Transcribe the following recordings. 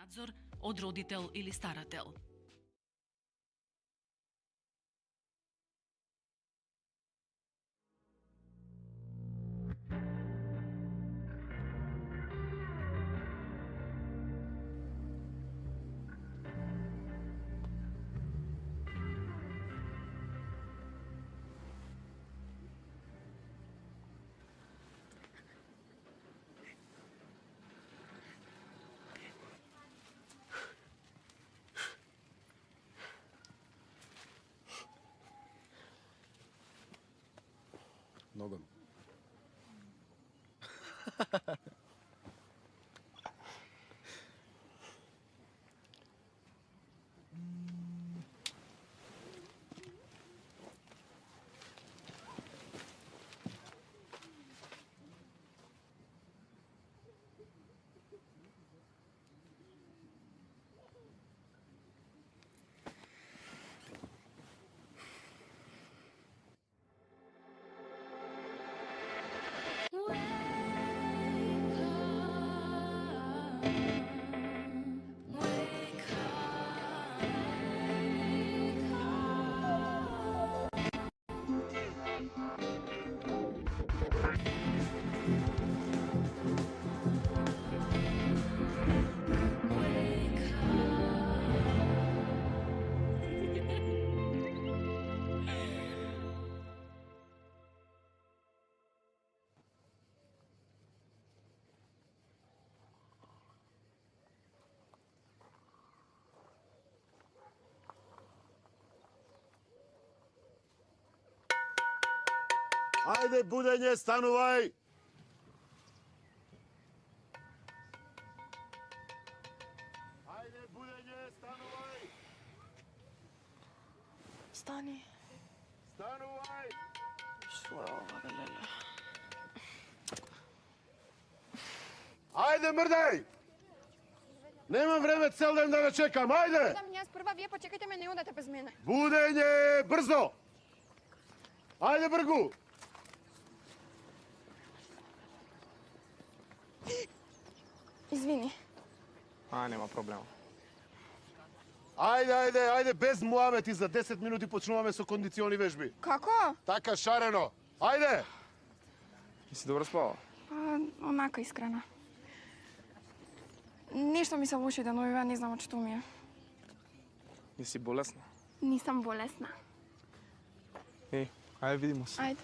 надзор од родител или старател. Ногом. Ајде, будење, станувај! Ајде, будење, станувај! Стани. Станувај! Што е ова, бе, леле? Ајде, мрдај! Немам време цел ден да ве чекам, ајде! Идам јас прва, вие почекајте ме, не одете без мене. Будење, брзо! Ајде, бргу! Извини. Нема проблема. Ајде, без муавети, за 10 минути почнуваме со кондициони вежби. Како? Така, шарено. Ајде! И си добро спава? Па, онака искрена. Нешто ми се лоши деновиве, не знам од што ми е. И си болесна? Нисам болесна. Ајде видимо се. Ајде.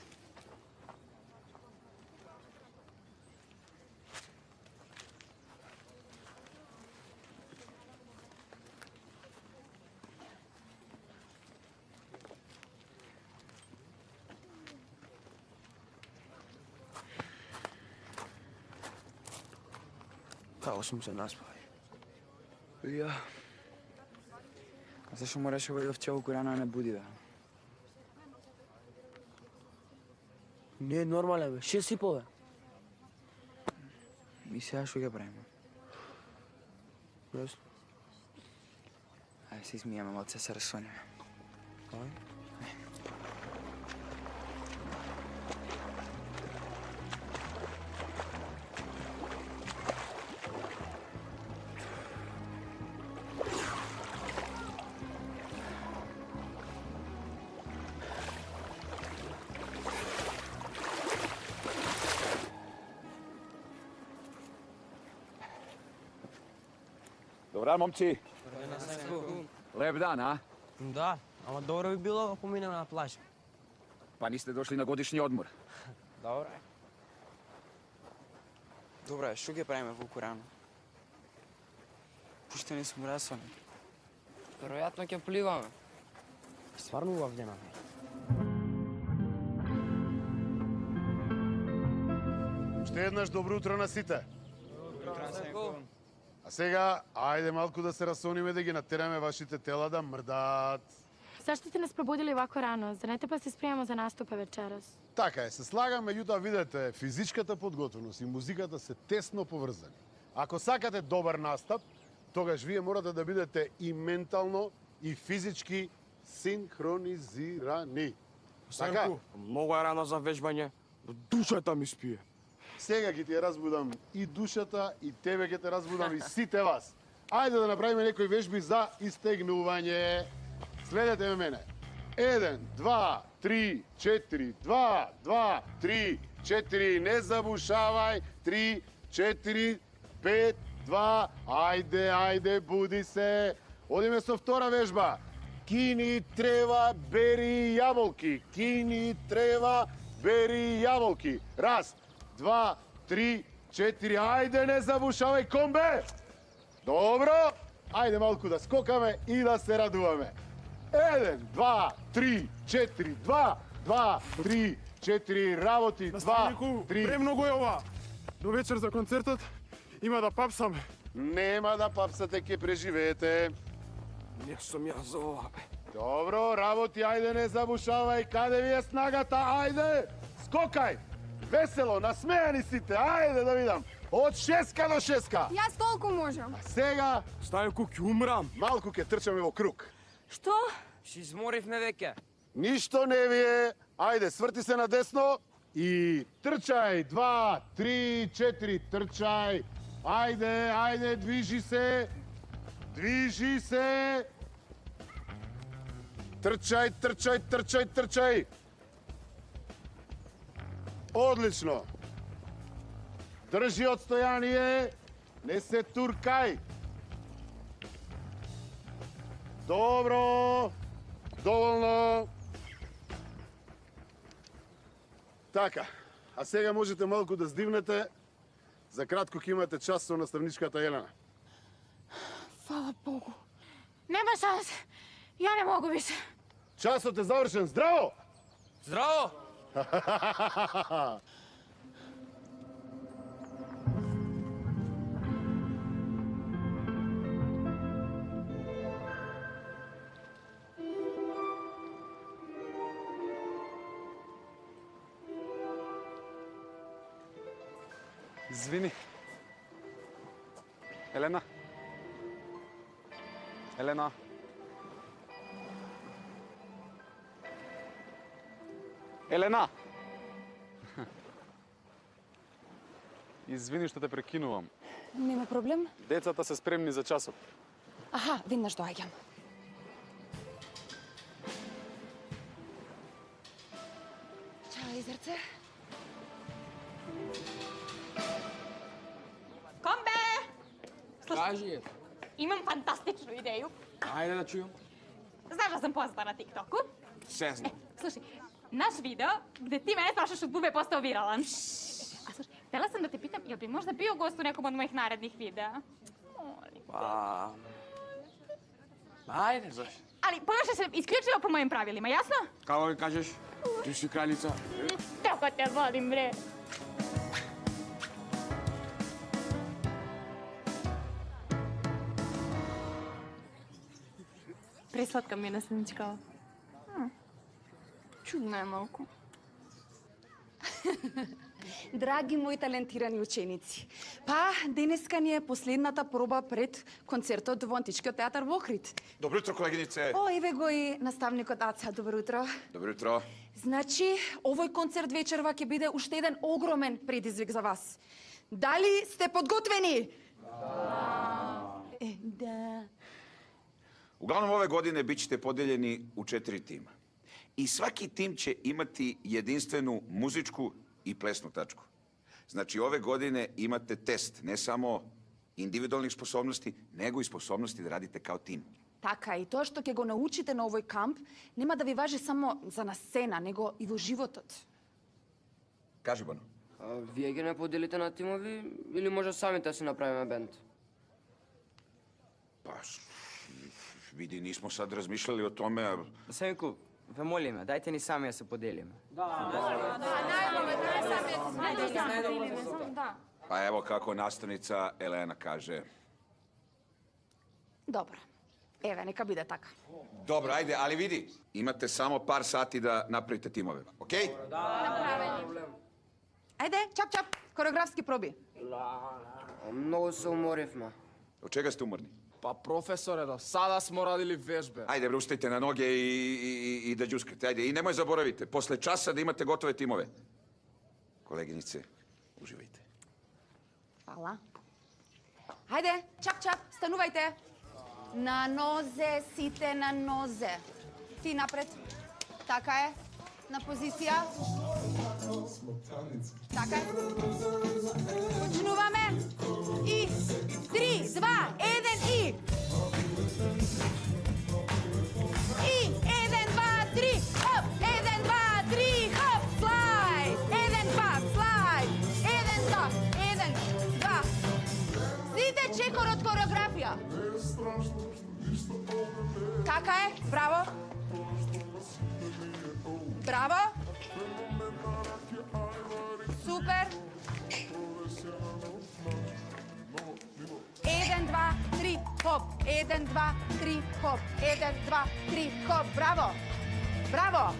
Како сум се наспал? Ја. А зашо мораше да вчера рано не буди, бе? Не е нормален, бе. 6:30, бе. И сега што ќе правиме? Јасно. Ајде се измијаме, малце се разсониме. Ај. Добар дан, момци. Леп дан, а? Да, ама добро би било ако минеме на плажа. Па нисте дошли на годишни одмор. Добро. Добре, што ќе правиме толку рано? Пуште не сум расони. Веројатно ќе пливаме. Стварно убав ден, бе. Уште еднаш добро утро на сите. А сега, ајде малку да се расониме, да ги натераме вашите тела да мрдат. Зашто сте нас пробудили вако рано? За не те па се спремаме за наступа вечерас? Така е, се слагам, меѓутоа видете, физичката подготвеност и музиката се тесно поврзани. Ако сакате добар настап, тогаш вие морате да бидете и ментално, и физички синхронизирани. Така? Многу е рано за вежбање. Душата ми спие. Сега ќе ти ја разбудам и душата, и тебе ќе те разбудам, и сите вас. Ајде да направиме некои вежби за истегнување. Следете ме мене. 1, 2, 3, 4, 2, 2, 3, 4, не забушавај, 3, 4, 5, 2, ајде, буди се. Одиме со втора вежба. Кини, трева, бери јаболки. Кини, трева, бери јаболки. Раз, 2, 3, 4, ајде, не забушавај, комбе! Добро, ајде малку да скокаме и да се радуваме. 1, 2, 3, 4, 2, 2, 3, 4, работи, 2, 3. Премногу е ова. До вечер за концертот има да папсаме. Нема да папсате, ќе преживеете. Не сум јас за ова, бе. Добро, работи, ајде, не забушавај. Каде ви е снагата? Ајде, скокај. Весело, насмејани сите. Ајде да видам. Од 6 до 6. Јас толку можам. Сега, Стајко, ќе умрам. малку ќе трчаме во круг. Што? Ще изморивме веќе. Ништо не ви е. Ајде, сврти се на десно и трчај. 2, 3, 4, трчај. Ајде, движи се. Движи се. Трчај. Одлично. Држи одстојание. Не се туркај. Добро. Доволно. Така, а сега можете малку да здивнете. За кратко ќе имате час со наставничката Елена. Фала Богу. Нема шанс. Ја не могу више. Часот е завршен. Здраво! Здраво! Извини. Елена. Елена. Елена! Извини што те прекинувам. Нема проблем. Децата се спремни за часот. Аха, веднаш доаѓам. Чао, Изерце. Комбе! Кажи. Имам фантастичну идеju. Ајде да чујам. Знаеш да съм позната на ТикТоку? Се знам. Слушай, наш видео где ти мене спрашаш од Бубе постao виралан. А слушай, htela sam da te pitam, jel bi možda bio gost u nekom od mojih narednih videa? Molim. Па... Ајде, зашто? Ali ponašaj se isključivo po mojim pravilima, jasno? Како ги кажеш? Ти си кралица. Tako te volim, bre. Preslatка ми е наследничкава. Чудно е малку. Драги мои талентирани ученици, па денеска ни е последната проба пред концертот во Античкиот театар во Охрид. Добро утро, колегинице. О, еве го и наставникот Аца, добро утро. Добро утро. Значи, овој концерт вечерва ќе биде уште еден огромен предизвик за вас. Дали сте подготвени? Да. Uglavnom ove godine bit ćete podeljeni u 4 tima. I svaki tim će imati jedinstvenu muzičku i plesnu tačku. Znači, ove godine imate test, ne samo individualnih sposobnosti, nego i sposobnosti da radite kao tim. Така, и тоа што ќе го научите на овој камп, нема да ви важи само за на сцена, него и во животот. Kaži, Bano. А вие ги не поделите на тимови или може самите да си направиме бенд? Pa, vidi, nismo sad razmišljali o tome, a... Сенко, ве молиме, дајте ни сами да се поделиме. Pa evo kako nastavnica Elena kaže. Добро. Еве, нека биде така. Dobro, ajde, ali vidi, imate samo par sati da napravite timove, okej? Ајде, чап, хореографски проби. Многу се уморивме. Od čega ste umorni? Па професоре, до сада смо радили вежбе. Ajde, bre, ustajte na noge i da džuskate. Ajde, i nemoj zaboravite, posle časa da imate gotove timove. Koleginice, uživajte. Фала. Хајде, чап, станувајте. На нозе, сите на нозе. Ти напред. Така е. На позиција. Така е. Почнуваме. И 3, 2, 1 и. И 1, 2, 3, хоп. 1, 2, 3, хоп. Слайд. 1, 2, слайд. 1, 2, 1, 2. Сите чекор од хореографија. Така е. Браво. Браво! Супер! 1, 2, 3, хоп! 1, 2, 3, хоп! 1, 2, 3, хоп! Браво! Браво!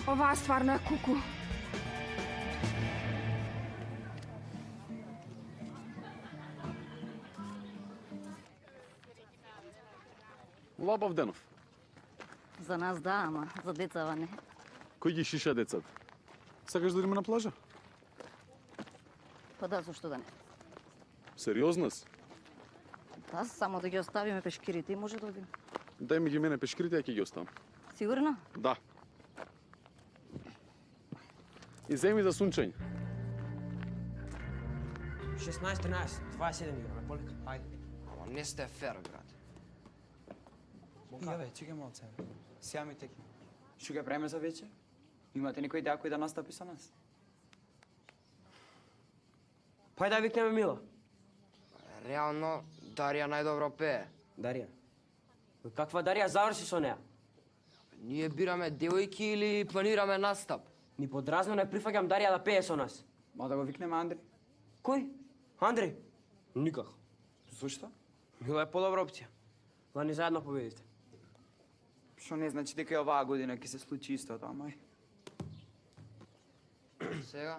Оваа стварно е куку. Лабав денов. За нас да, ама за децава не. Кој ги шиша децата? Сакаш да одиме на плажа? Па да, зашто да не? Сериозно си? Да, само да ги оставиме пешкирите и може да одиме. Дај ми ги мене пешкирите, ја ќе ги оставам. Сигурно? Да. И земи за сунчање. 16-13, 27 играме, полека. Ајде. Ама не сте фер, брат. Ја бе, чекай малце. Сега ми текне. Што ќе правиме за вечер? Имате некој идеја кој да настапи со нас? Па да викнеме Мила. Реално, Дарија најдобро пее. Дарија. Каква Дарија заврши со неа? Ние бираме девојки или планираме настап? Ни подразно не прифаќам Дарија да пее со нас. Ма да го викнеме Андри. Кој? Андреј? Никак. Зошто? Мила е подобра опција. Лани заедно победите. Што не значи дека и оваа година ќе се случи истото, ама ај. Сега,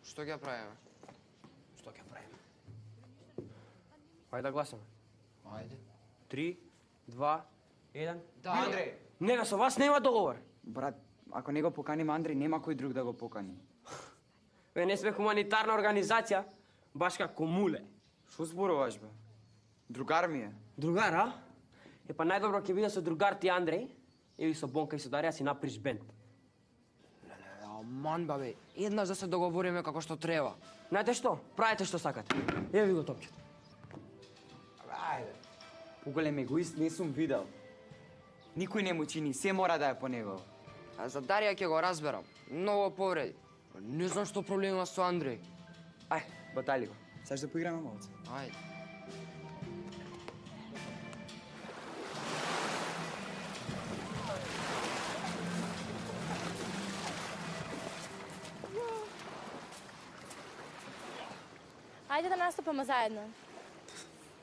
што ќе правиме? Што ќе правиме? Ајде да гласаме. Ајде. 3, 2, 1. Да, Андреј! Нега со вас нема договор. Брат, ако не го поканиме Андри, нема кој друг да го покани. Бе, не сме хуманитарна организација, баш како муле. Што зборуваш, бе? Другар ми е. Другар, а? Е, па најдобро ќе биде со другар ти Андреј, или со Бонка и со Дарија си наприш бенд. Аман, бабе, еднаш да се договориме како што треба. Знаете што? Правете што сакате. Ево ви го топчето. Ајде. Поголем егоист не сум видел. Никој не му чини, се мора да е по него. А за Дарија ќе го разберам. Многу повреди. Не знам што проблем има со Андреј. Ај, батали го. Саш да поиграме малце. Ајде. Ајде да настапаме заедно.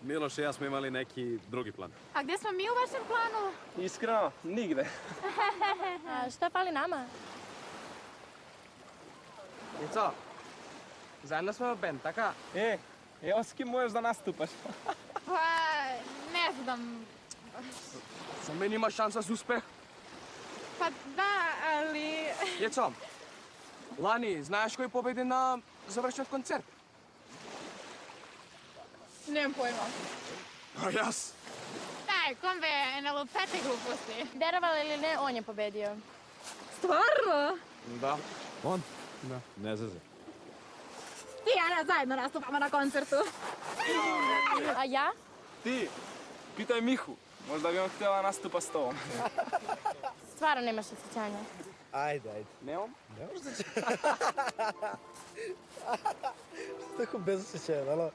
Милош и јас сме имали неки други план. А где сме ми у вашем плану? Искрено, нигде. А што фали нама? Деца, заедно сме во бенд, така? Ео с ким можеш да наступаш? Па, не знам. За мен има шанса за успех. Па да, али... Јецо, Лани, знаеш кој победи на завршниот концерт? Немам појма. А јас? Дај, ком бе, не лупете глупости. Веровал или не, он е победио. Стварно? Да. Он? Да. Не зезе. Ти и Ана заедно наступаме на концерту. А ја? Ти, питај Миху. Може да би он хотела да наступа с тобом. Стварно немаше сеќање. Ајде. Немам? Тако без осеќање, ало?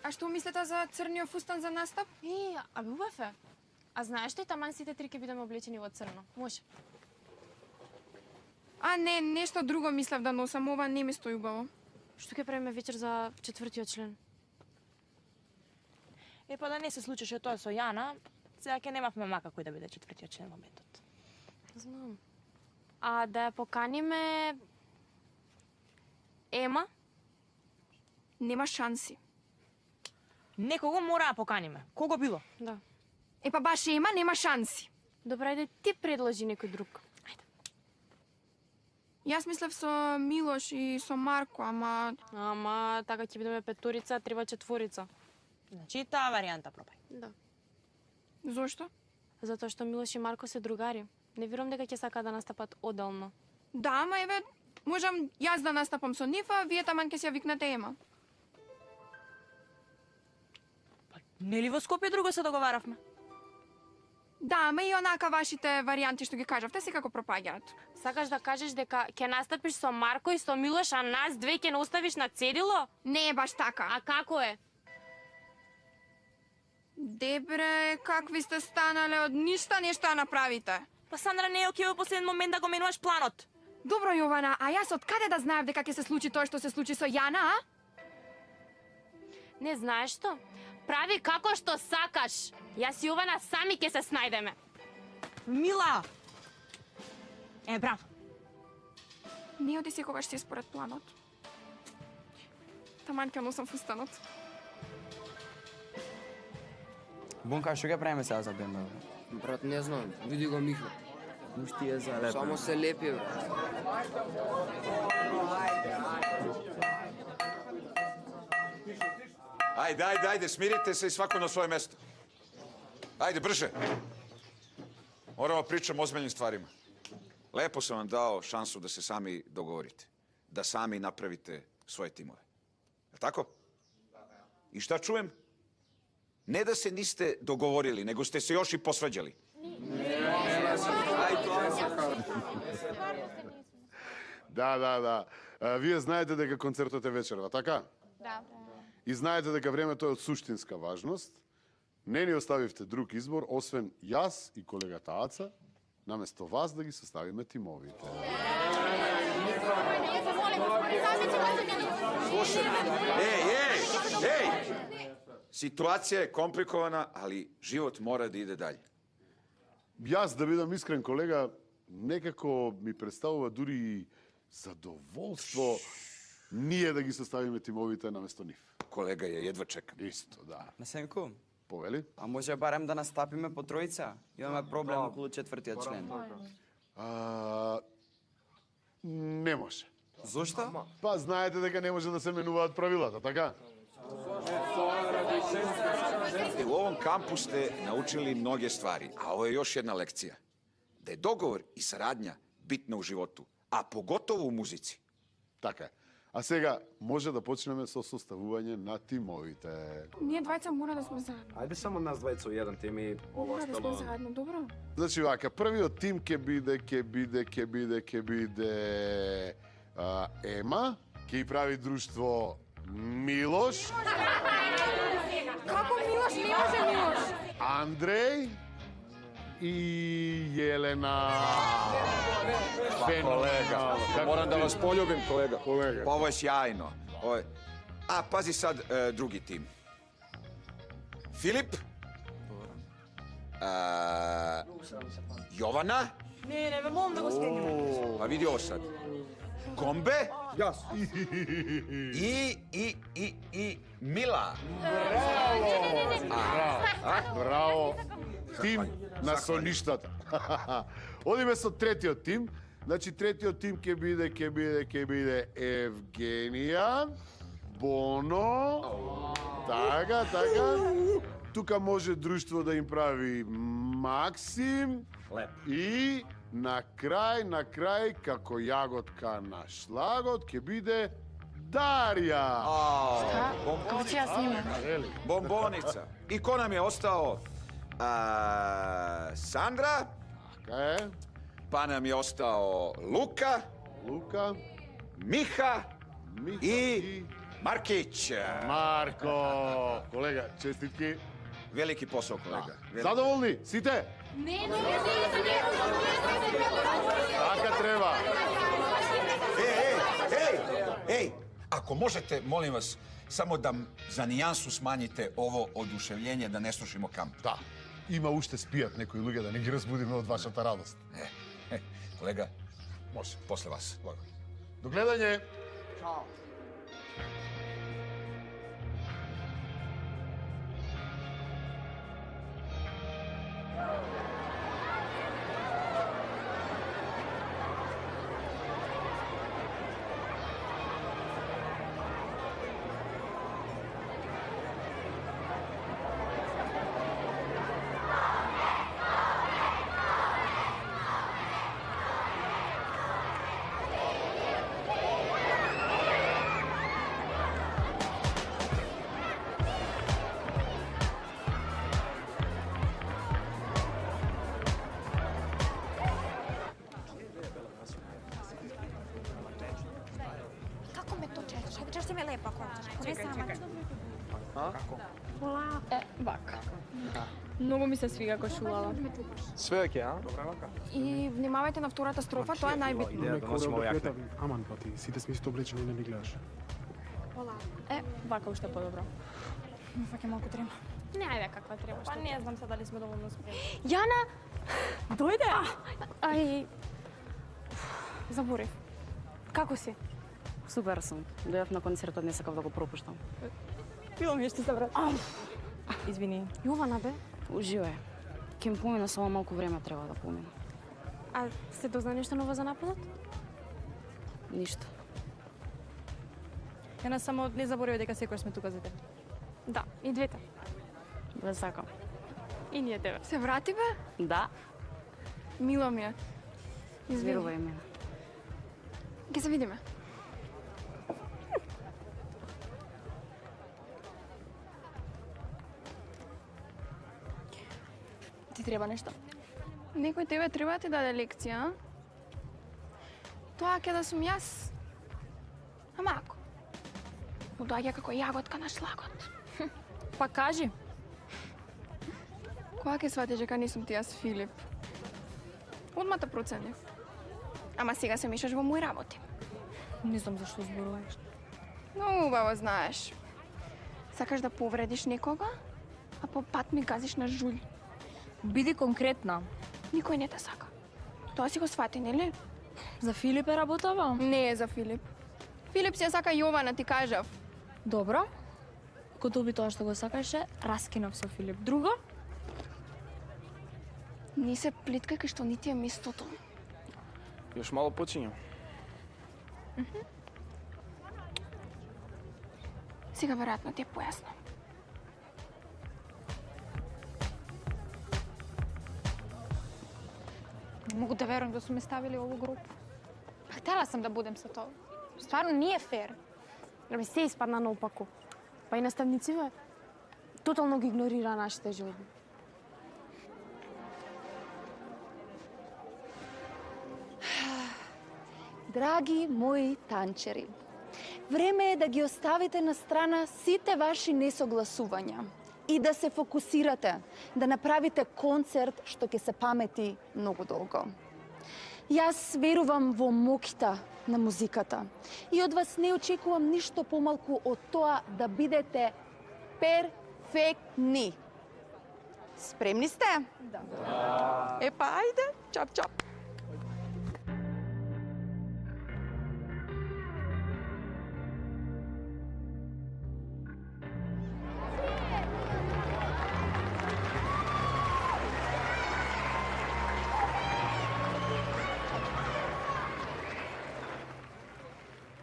А што мислите за црниот фустан за настап? А убав е. А знаеш ли, таман сите три ќе бидеме облечени во црно. Може. А, не, нешто друго мислев да носам, ова не ми стои убаво. Што ќе правиме вечер за четвртиот член? Па да не се случеше тоа со Јана, сега ќе немавме мака кој да биде четвртиот член во бендот. Знам. А да ја поканиме... Ема? Нема шанси. Некого мора да поканиме. Кого било? Да. Па баш Ема нема шанси. Добре, ајде ти предложи некој друг. Јас мислев со Милош и со Марко, ама... Ама, така ќе бидеме петурица, треба четворица. Значи и таа варијанта пробај. Да. Зошто? Затоа што Милош и Марко се другари. Не верувам дека ќе сака да настапат одделно. Да, ама еве, можам јас да настапам со нив, а вие таман ќе се ја викнете Ема. Нели во Скопје друго се договаравме? Да, ама и онака вашите варијанти што ги кажавте секако пропаѓаат. Сакаш да кажеш дека ќе настапиш со Марко и со Милош, а нас две ќе не оставиш на цедило? Не е баш така. А како е? Дебре, какви сте станале од ништа нешто да направите. Па Сандра не е окей во последен момент да го менуваш планот. Добро, Јована, а јас од каде да знаев дека ќе се случи тоа што се случи со Јана, а? Не знаеш што? Прави како што сакаш. Јас и Јована сами ќе се снајдеме. Мила! Браво. Не оди секогаш си според планот. Таман ќе носам фустанот. Бунка, што ќе правиме сега за бенда? Брат, не знам, види го Михо. Ушти е залепен. Само се лепи, бе. Ајде, смирите се и свако на своје место. Ајде, брže. Морамо pričamo o ozbiljnim stvarima. Lepo sam vam dao šansu da se sami dogovorite. Da sami napravite svoje timove. Je tako? I šta čujem? Ne da se niste dogovorili, nego ste se još i posvađali. Да. Вие знаете дека концертот е вечерва, така? Да. И знаете дека времето е од суштинска важност. Не ни оставивте друг избор, освен јас и колегата Аца, наместо вас да ги составиме тимовите. Slušaj, ej! Situacija je komplikovana, ali život mora da ide dalje. Јас, да бидам искрен, колега, некако ми представува дури и задоволство ние да ги составиме тимовите наместо нив. Колега, ја едва чекам. Исто, да. Насенко, Повели? а може барем да настапиме по тројца? Имаме проблем околу четвртиот член. Не може. Зошто? Па знаете дека не може да се менуваат правилата, така? U ovom kampu ste naučili mnoge stvari, a ovo je još jedna lekcija. Da je dogovor i saradnja bitna u životu, a pogotovo u muzici. Така е. А сега може да почнеме со составување на тимовите. Ние двајца мора да сме заедно. Ајде само нас двајца у еден тим и ово Мора да сме остало. заедно, добро? Значи вака, првиот тим ќе биде Ема, ќе и прави друштво Милош, Како Милош? Не може Милош! Андреј и Јелена. Kolega, moram da vas poljubim, kolega. Ovo je sjajno. A, pazi sad drugi tim. Filip. Jovana. Не верувам да го стегнеме. Pa vidi ovo sad. Gombe. Јас. I Mila. Браво! Тим на соништата. Одиме со третиот тим. Значи третиот тим ќе биде Евгенија, Боно. Така. Тука може друштво да им прави Максим. И на крај, како јаготка на шлагот, ќе биде Дарија. Како ќе јас снимам? Bombonica. I ko nam je ostao? Sandra. Така е. Pa nam je ostao Luka, Miha i Markić. Марко. Колега, честитки. Veliki posao, kolega. Задоволни? Сите? Не. Така треба. Ej, ako možete, molim vas, samo da za nijansu smanjite ovo oduševljenje da ne slušimo kamp. Да. Има уште спијат некои луѓе, да не ги разбудиме од вашата радост. Kolega, Може. posle vas. До гледање. Вака. Многу ми се свига кошулава. Све ќе, а? Добра вака. И внимавајте на втората строфа, тоа е најбитно. Идеја да носиме оваа јакна. Аман па ти, сите сме исто облечени и не ни гледаш. Вака уште по-добро. Фаќа малку трема. Не, ајде каква треба. Па не знам се дали сме доволно спремни. Јана, Дојде! ај заборев. Како си? Супер сум. Дојав на концертот, не сакав да го пропуштам. Било ми е што се брат. Извини. Јована бе. Уживај. Ке ми помина, само малку време треба да помина. А се дозна нешто ново за нападот? Ништо. Јана само не заборави дека секој сме тука за тебе. Да, и двете. Ве сакам. И ние тебе. Се врати бе? Да, Мило ми е. Извини. верувај мене. Ке се видиме. Ти треба нешто? Некој тебе треба ти даде лекција, а? Тоа ќе да сум јас. Ама ако? Му доаѓа како јаготка на шлагот. Па кажи. Кога ќе сватиш дека не сум ти јас Филип? Одма те проценив. Ама сега се мешаш во мои работи. Не знам зашто зборуваш. Но убаво знаеш. Сакаш да повредиш некога, а по пат ми газиш на жулј. Биди конкретна. Никој не те сака. Тоа си го свати, нели? За Филип е работава? Не е за Филип. Филип си ја сака Јована, ти кажав. Добро. Ако доби тоа што го сакаше, раскинав со Филип. Друго? Не се плиткај кај што ни ти е местото. Још мало почињам. Сега веројатно ти е појасно. Не могу да верувам да су ме ставили во ову групу. Хтела сам да будем со тоа. Стварно не е фер. Ми се испадна наопаку. Па и наставниците тотално ги игнорира нашите желби. Драги мои танчери, време е да ги оставите на страна сите ваши несогласувања и да се фокусирате, да направите концерт што ќе се памети многу долго. Јас верувам во мокта на музиката и од вас не очекувам ништо помалку од тоа да бидете перфектни. Спремни сте? Да. Епа, ајде, чап-чап.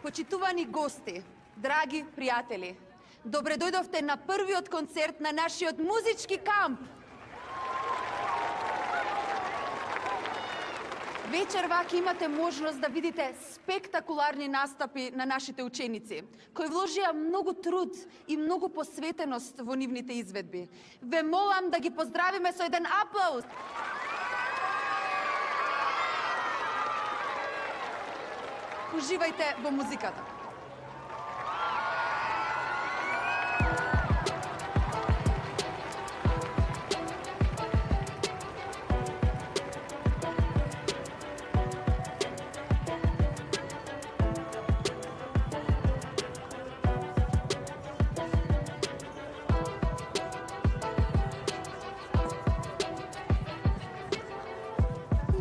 Почитувани гости, драги пријатели, добре дојдовте на првиот концерт на нашиот музички камп. Вечер вака имате можност да видите спектакуларни настапи на нашите ученици, кои вложија многу труд и многу посветеност во нивните изведби. Ве молам да ги поздравиме со еден аплауз. Уживајте во музиката.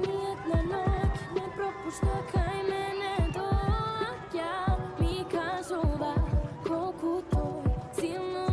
Ниједна ноќ не пропушта кај мене доаѓа, ми кажува колку тој силно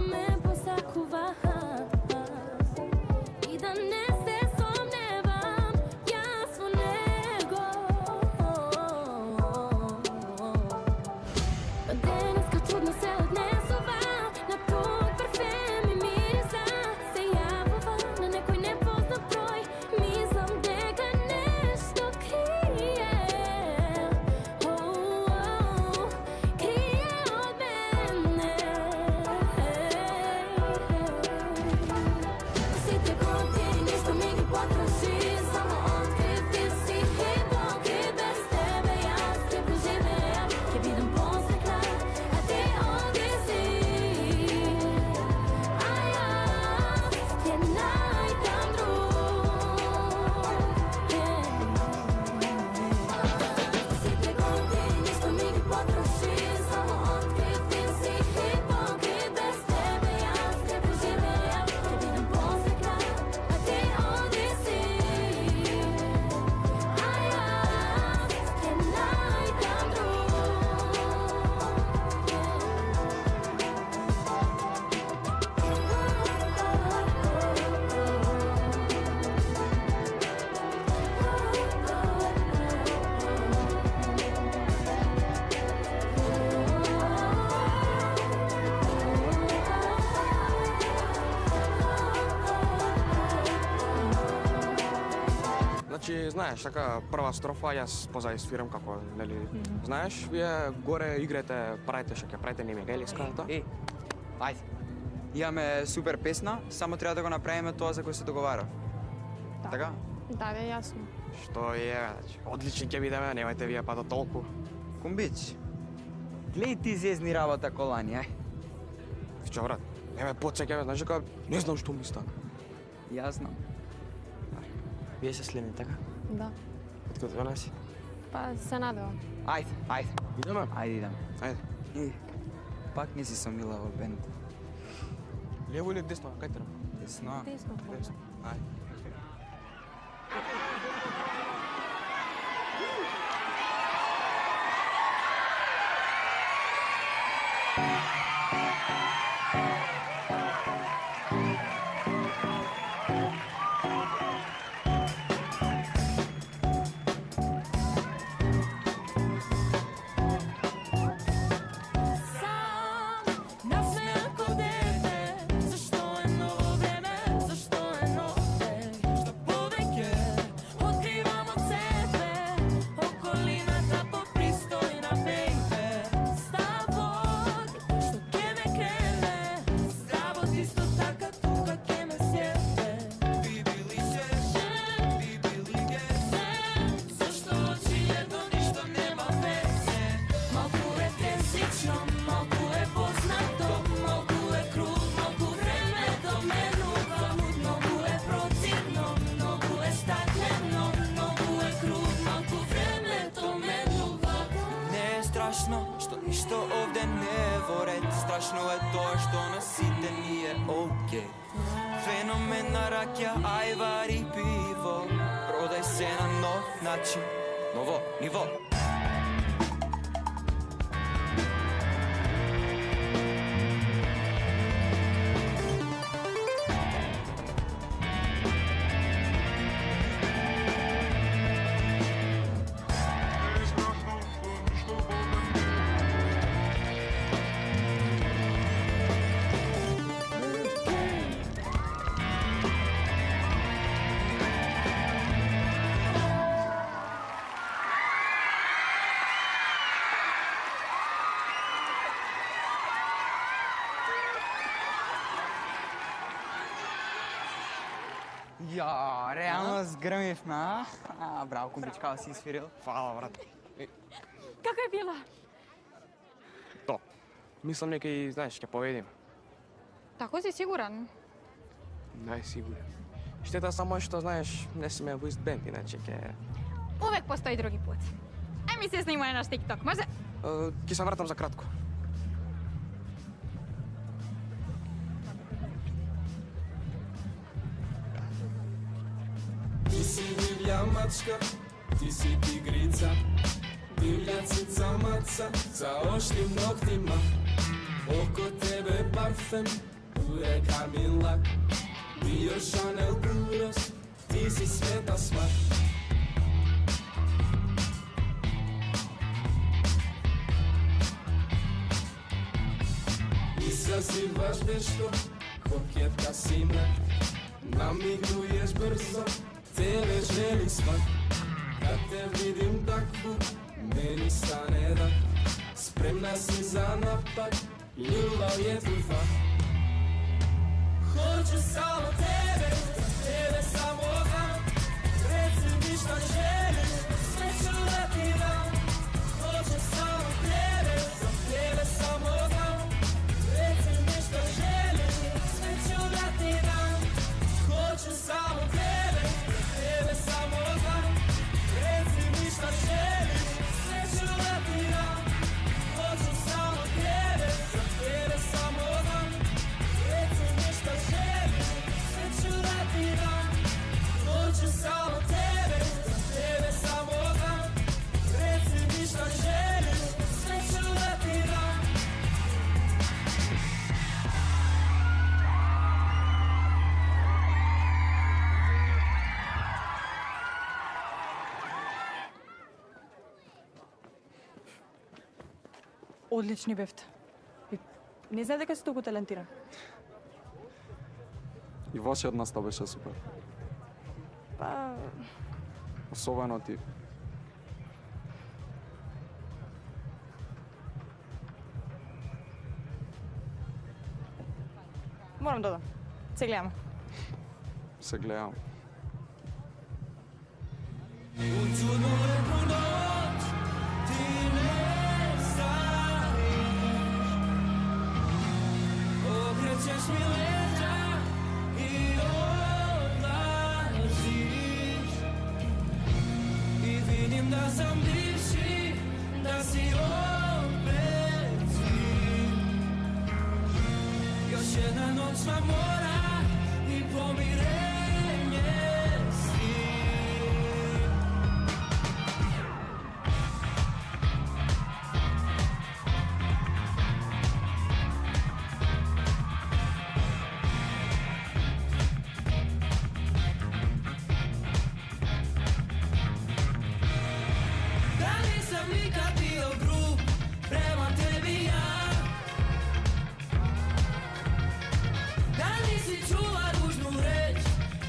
Значи, знаеш, така прва строфа, јас позади свирам како, нели, знаеш, вие горе играте, правите што ќе правите, не ми гели скалата. Ајде. Имаме супер песна, само треба да го направиме тоа за кој се договара. Така? Да, бе, јасно. Што е, значи, одлични ќе бидеме, немајте вие па до толку. Кумбич, гледај ти зезни работа колани, ај. Што, брат, не ме подсеќа, знаеш дека не знам што ми стана. Јас знам. Вие се следни, така? Да. Подготвена си? Па се надевам. Ајде. Идеме? Ајде идеме. Ајде. Пак не си со Мила во бенд. Лево или десно? Кај требам? Десно. Десно. Ајде. Што ништо овде не е во ред. Страшно е тоа што на сите ни е окей. Феномен на раќа, ајвар и пиво. Продај се на нов начин, ново ниво. Ја, реално згрмивме, а? Браво, Кумбич, како си свирил? Фала, брат. Како е било? Топ. Мислам нека и, знаеш, ќе победим. Тако си сигурен? Најсигурен. Штета само што, знаеш, не сме во ист бенд, иначе ќе... Увек постои други пут. Ај ми се снимај наш TikTok, може? Ќе се вратам за кратко. Ти си дивља мачка, ти си тигрица, дивља цица маца, за оштим ноктима. Око тебе парфем, уре Кармин лак, Диор Шанел Курос, ти си света смак. Изазиваш нешто, кокетка си мрак, намигнуеш брзо, тебе жели смак. Kad te vidim takvu, meni stane dak. Spremna si za napad, ljubav je tvoj fakt. Hoću samo tebe, tebe samo znam. Reci mi šta želiš, sve ću da ti dam. Hoću samo tebe, za tebe samo znam. Reci mi šta želiš, sve ću da ti dam. Hoću samo tebe, tebe samo znam. Reci mi šta želiš, sve ću da ti dam. Hoću samo tebe, za tebe samo znam. Reci mi šta želiš, sve ću da ti dam. Hoću samo tebe, za tebe samo znam. Reci mi šta želiš, sve ću da ti dam. Одлични бевте. Не знае дека си толку талентиран. И вашиот настап беше супер. Па, Особено ти. Moram da odam. Se gledamo. Се гледам. Okrećeš mi leđa i odlaziš I vidim da sam bivši, da si opet svi Još jedna noćna mora i pomirenje svi Da nisam nikad bio grub prema tebi ja Da nisi čula ružnu reč,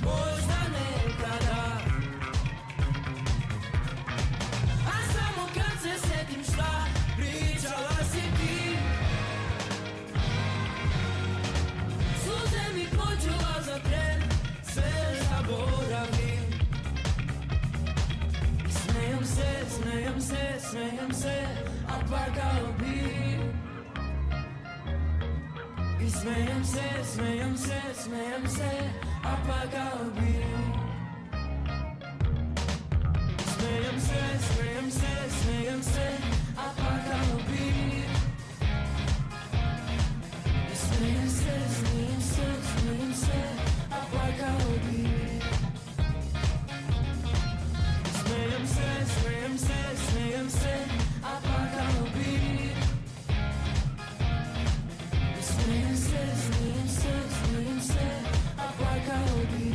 možda nekada A samo kad se sjetim šta pričala si ti Suze mi pođu, a za tren sve zaboravim Smejem se, smejem se, smejem se, a plakao bi I smejem se, smejem se, smejem se, a plakao bi Smejem se, smejem se, smejem se, a plakao bi I smejem se, smejem se, smejem se, a plakao bi Smejem se, smejem se, smejem se, a plakao bi Smejem se, smejem se, smejem se, a plakao bi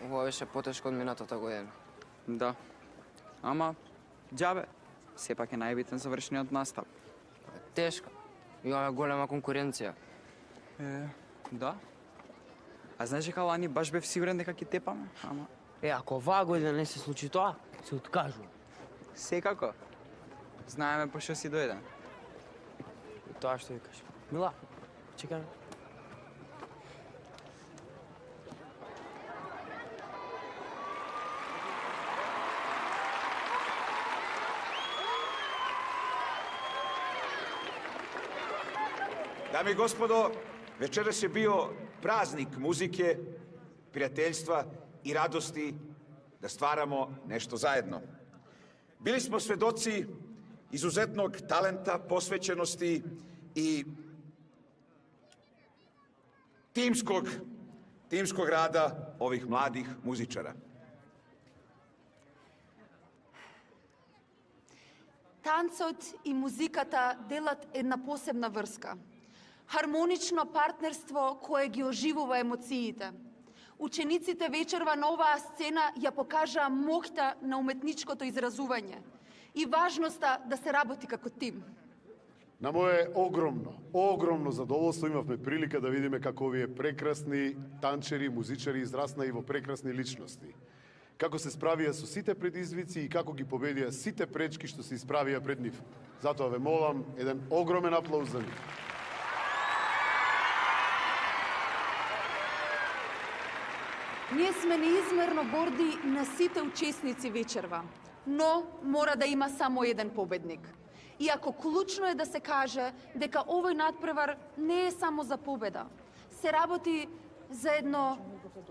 Ова беше потешко од минатата година. Да. Ама, џабе, сепак е најбитен завршениот настап. Тешко. Имаме голема конкуренција. Да. А знаеш дека лани баш бев сигурен дека ќе тепаме, ама... Ако оваа година не се случи тоа, се откажувам. Секако. Знаеме по што си дојде. И тоа што викаш. Мила, чекаме. Dame i gospodo, večeras je bio praznik muzike, prijateljstva i radosti da stvaramo nešto zajedno. Bili smo svedoci izuzetnog talenta, posvećenosti i timskog rada ovih mladih muzičara. Танцот и музиката делат една посебна врска. Хармонично партнерство кое ги оживува емоциите. Учениците вечерва на оваа сцена ја покажаа моќта на уметничкото изразување и важноста да се работи како тим. На мое огромно задоволство имавме прилика да видиме како овие прекрасни танчери, музичари израснаа и во прекрасни личности. Како се справија со сите предизвици и како ги победија сите пречки што се исправија пред нив. Затоа ве молам еден огромен аплауз за нив. Ние сме неизмерно горди на сите учесници вечерва, но мора да има само еден победник. Иако клучно е да се каже дека овој надпревар не е само за победа. Се работи за едно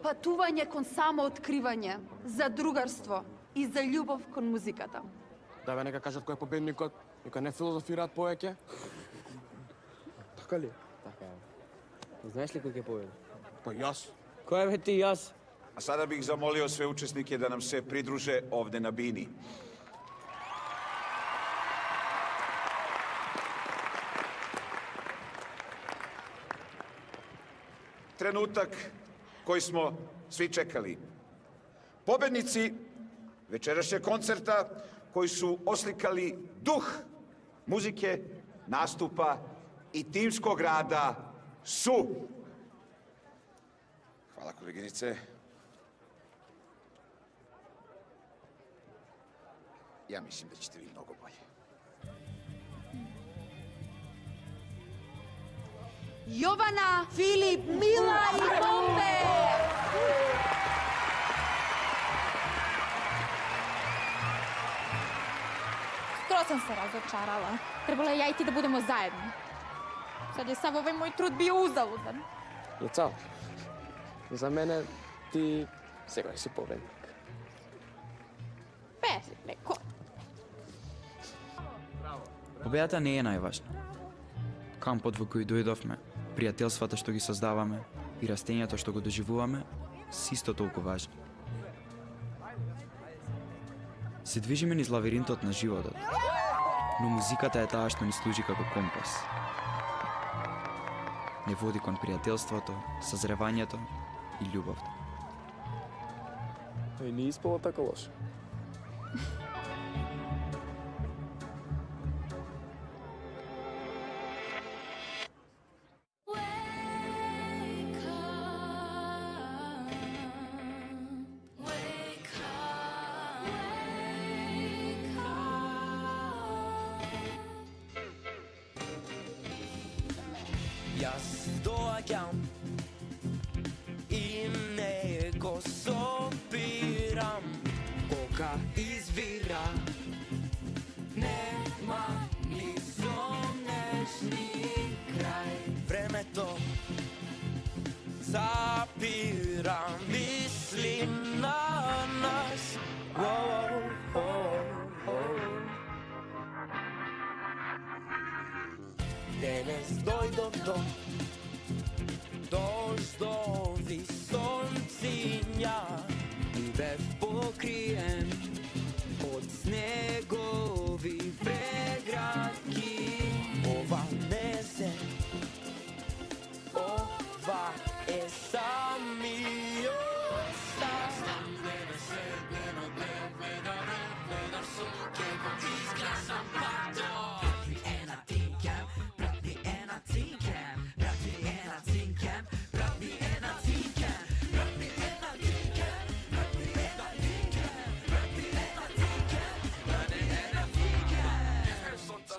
патување кон самооткривање, за другарство и за љубов кон музиката. Да бе, нека кажат кој е победникот, нека не филозофираат повеќе. Така ли? Така е. Знаеш ли кој ќе победи? Па јас. Кој бе ти јас? A sada bih zamolio sve učesnike da nam se pridruže ovde na bini. Trenutak koji smo svi čekali. Pobednici večerašnjeg koncerta koji su oslikali duh muzike, nastupa i timskog rada su... Hvala, koleginice. Ja mislim da ćete vi mnogo bolje. Jovana, Filip, Mila i Bombe! Skoro sam se razočarala. Trebalo je ja i ti da budemo zajedno. Sad je sav ovaj moj trud bio uzaludan. Ica, za mene ti sigurno si pobednik. Песи, леко. Победата не е најважна. Кампот во кој дојдовме, пријателствата што ги создаваме и растењето што го доживуваме, се исто толку важни. Се движиме низ лавиринтот на животот, но музиката е таа што ни служи како компас. Не води кон пријателството, созревањето и љубовта. И не испало така лошо. Јас доаѓам и не го собирам кога извира. Нема ни сонешни крај. Времето запира, мислим на нас. Денес дојдов дождови сонцинја и бев покриен од снегови преградки. Ова не се, ова е самиот стар. Знам гледа седено деве да реведар со ке го изгласам пато.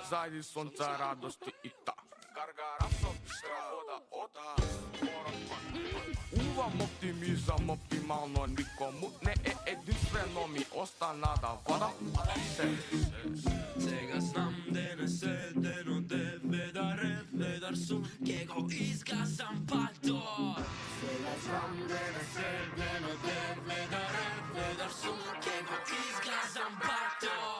Зајди сонца, радости и та. Гаргарасот, вода ота. Увам оптимизам, оптимално никому не е единствено ми остана да вода. Сега знам денес седено деве да реведар сум ке го изгасам пато. Сега знам денес седено деве да реведар сум ке го изгасам пато.